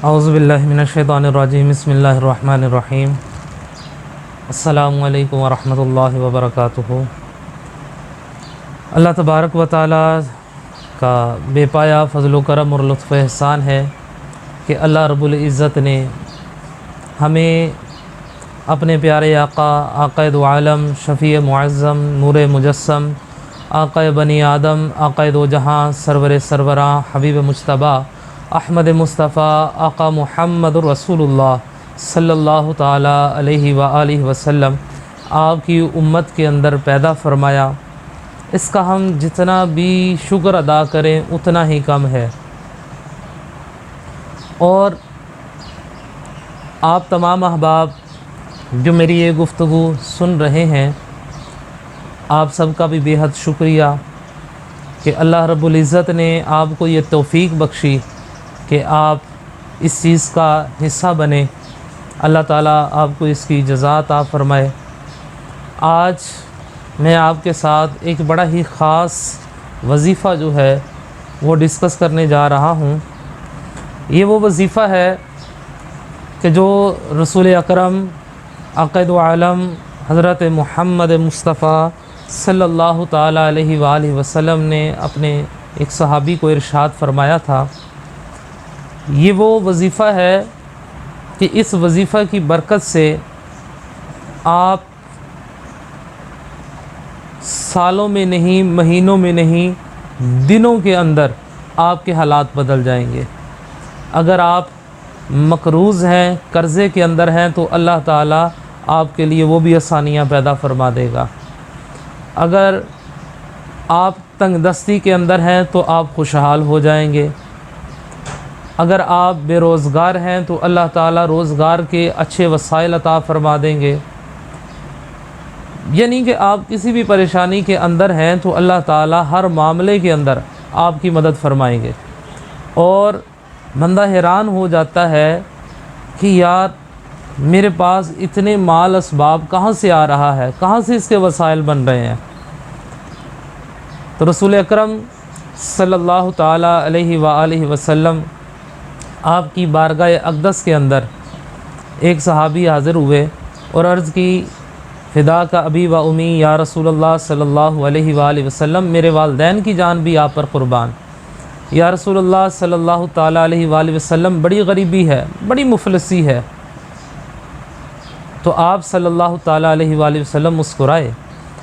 اعوذ باللہ من الشیطان الرجیم بسم اللہ الرحمن الرحیم السلام علیکم ورحمۃ اللہ وبرکاتہ۔ اللہ تبارک و تعالیٰ کا بے پایا فضل و کرم اور لطف و احسان ہے کہ اللہ رب العزت نے ہمیں اپنے پیارے آقا دو عالم، شفیع معظم، نور مجسم، آقا بنی آدم، آقا دو جہاں، سرور سروراں، حبیب مجتبیٰ احمد مصطفیٰ آقا محمد رسول اللہ صلی اللہ تعالیٰ علیہ وآلہ وسلم آپ کی امت کے اندر پیدا فرمایا۔ اس کا ہم جتنا بھی شکر ادا کریں اتنا ہی کم ہے۔ اور آپ تمام احباب جو میری یہ گفتگو سن رہے ہیں، آپ سب کا بھی بے حد شکریہ کہ اللہ رب العزت نے آپ کو یہ توفیق بخشی کہ آپ اس چیز کا حصہ بنے۔ اللہ تعالیٰ آپ کو اس کی جزا عطا فرمائے۔ آج میں آپ کے ساتھ ایک بڑا ہی خاص وظیفہ جو ہے وہ ڈسکس کرنے جا رہا ہوں۔ یہ وہ وظیفہ ہے کہ جو رسول اکرم آقا دو عالم حضرت محمد مصطفیٰ صلی اللہ تعالیٰ علیہ وآلہ وسلم نے اپنے ایک صحابی کو ارشاد فرمایا تھا۔ یہ وہ وظیفہ ہے کہ اس وظیفہ کی برکت سے آپ سالوں میں نہیں، مہینوں میں نہیں، دنوں کے اندر آپ کے حالات بدل جائیں گے۔ اگر آپ مقروض ہیں، قرضے کے اندر ہیں، تو اللہ تعالیٰ آپ کے لیے وہ بھی آسانیاں پیدا فرما دے گا۔ اگر آپ تنگ دستی کے اندر ہیں تو آپ خوشحال ہو جائیں گے۔ اگر آپ بے روزگار ہیں تو اللہ تعالیٰ روزگار کے اچھے وسائل عطا فرما دیں گے۔ یعنی کہ آپ کسی بھی پریشانی کے اندر ہیں تو اللہ تعالیٰ ہر معاملے کے اندر آپ کی مدد فرمائیں گے۔ اور بندہ حیران ہو جاتا ہے کہ یار میرے پاس اتنے مال اسباب کہاں سے آ رہا ہے، کہاں سے اس کے وسائل بن رہے ہیں۔ تو رسول اکرم صلی اللہ تعالیٰ علیہ وآلہ وسلم آپ کی بارگاہ اقدس کے اندر ایک صحابی حاضر ہوئے اور عرض کی، فدا کا ابی و امی یا رسول اللہ صلی اللہ علیہ وآلہ وسلم، میرے والدین کی جان بھی آپ پر قربان۔ یا رسول اللہ صلی اللہ تعالیٰ علیہ وآلہ وسلم، بڑی غریبی ہے، بڑی مفلسی ہے۔ تو آپ صلی اللہ تعالیٰ علیہ وآلہ وسلم مسکرائے،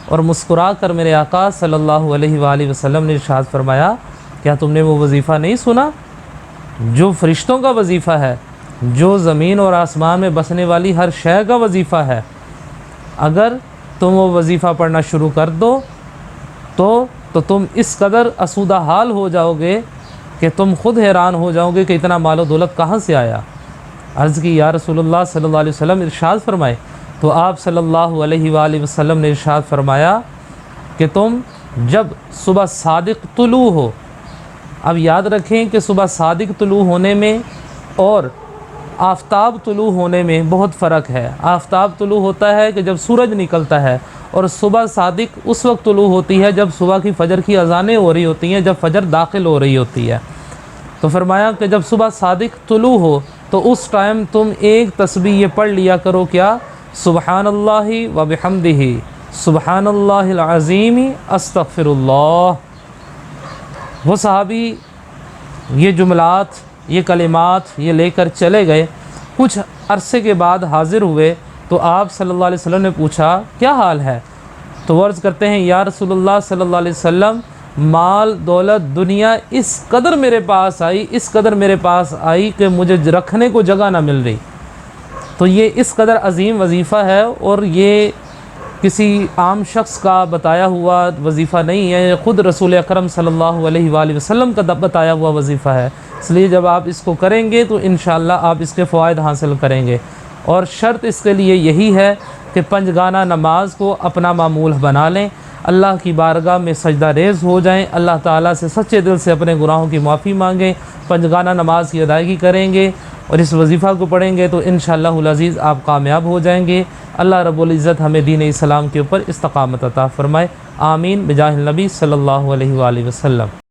اور مسکرا کر میرے آقا صلی اللہ علیہ وآلہ وسلم نے ارشاد فرمایا، کیا تم نے وہ وظیفہ نہیں سنا جو فرشتوں کا وظیفہ ہے، جو زمین اور آسمان میں بسنے والی ہر شے کا وظیفہ ہے؟ اگر تم وہ وظیفہ پڑھنا شروع کر دو تو تم اس قدر آسودہ حال ہو جاؤ گے کہ تم خود حیران ہو جاؤ گے کہ اتنا مال و دولت کہاں سے آیا۔ عرض کی، یا رسول اللہ صلی اللہ علیہ وسلم ارشاد فرمائے۔ تو آپ صلی اللہ علیہ وآلہ وسلم نے ارشاد فرمایا کہ تم جب صبح صادق طلوع ہو، اب یاد رکھیں کہ صبح صادق طلوع ہونے میں اور آفتاب طلوع ہونے میں بہت فرق ہے۔ آفتاب طلوع ہوتا ہے کہ جب سورج نکلتا ہے، اور صبح صادق اس وقت طلوع ہوتی ہے جب صبح کی فجر کی اذانیں ہو رہی ہوتی ہیں، جب فجر داخل ہو رہی ہوتی ہے۔ تو فرمایا کہ جب صبح صادق طلوع ہو تو اس ٹائم تم ایک تسبیح یہ پڑھ لیا کرو، کیا؟ سبحان اللہ و بحمدہ، سبحان اللہ العظیم، استغفر اللہ۔ وہ صحابی یہ جملات، یہ کلمات یہ لے کر چلے گئے۔ کچھ عرصے کے بعد حاضر ہوئے تو آپ صلی اللہ علیہ وسلم نے پوچھا، کیا حال ہے؟ تو وہ عرض کرتے ہیں، یا رسول اللہ صلی اللہ علیہ وسلم، مال دولت دنیا اس قدر میرے پاس آئی، اس قدر میرے پاس آئی کہ مجھے رکھنے کو جگہ نہ مل رہی۔ تو یہ اس قدر عظیم وظیفہ ہے، اور یہ کسی عام شخص کا بتایا ہوا وظیفہ نہیں ہے، یہ خود رسول اکرم صلی اللہ علیہ وآلہ وسلم کا بتایا ہوا وظیفہ ہے۔ اس لیے جب آپ اس کو کریں گے تو انشاءاللہ آپ اس کے فوائد حاصل کریں گے۔ اور شرط اس کے لیے یہی ہے کہ پنجگانہ نماز کو اپنا معمول بنا لیں، اللہ کی بارگاہ میں سجدہ ریز ہو جائیں، اللہ تعالیٰ سے سچے دل سے اپنے گناہوں کی معافی مانگیں، پنجگانہ نماز کی ادائیگی کریں گے اور اس وظیفہ کو پڑھیں گے تو انشاءاللہ العزیز آپ کامیاب ہو جائیں گے۔ اللہ رب العزت ہمیں دین اسلام کے اوپر استقامت عطا فرمائے، آمین، بجاہ النبی صلی اللہ علیہ وآلہ وسلم۔